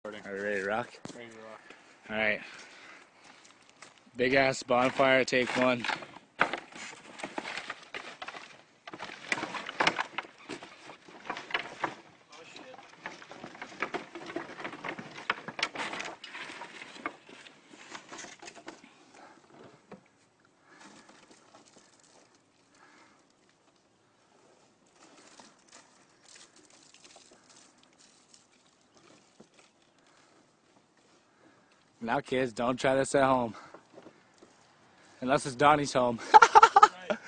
Are we ready to rock? Ready to rock. Alright. Big ass bonfire, take one. Oh shit. Now kids, don't try this at home. Unless it's Donnie's home. Right.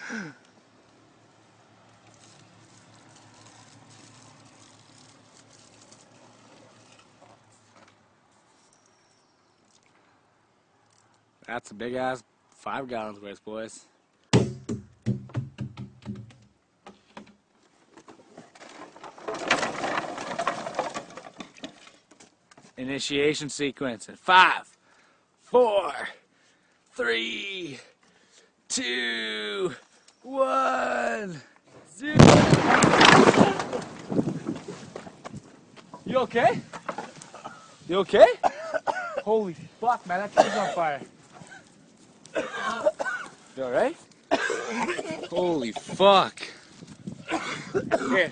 That's a big ass 5 gallons worth, boys. Initiation sequence in 5, 4, 3, 2, 1, 0. You okay? You okay? Holy fuck, man, that tree's on fire. You alright? Holy fuck. Here.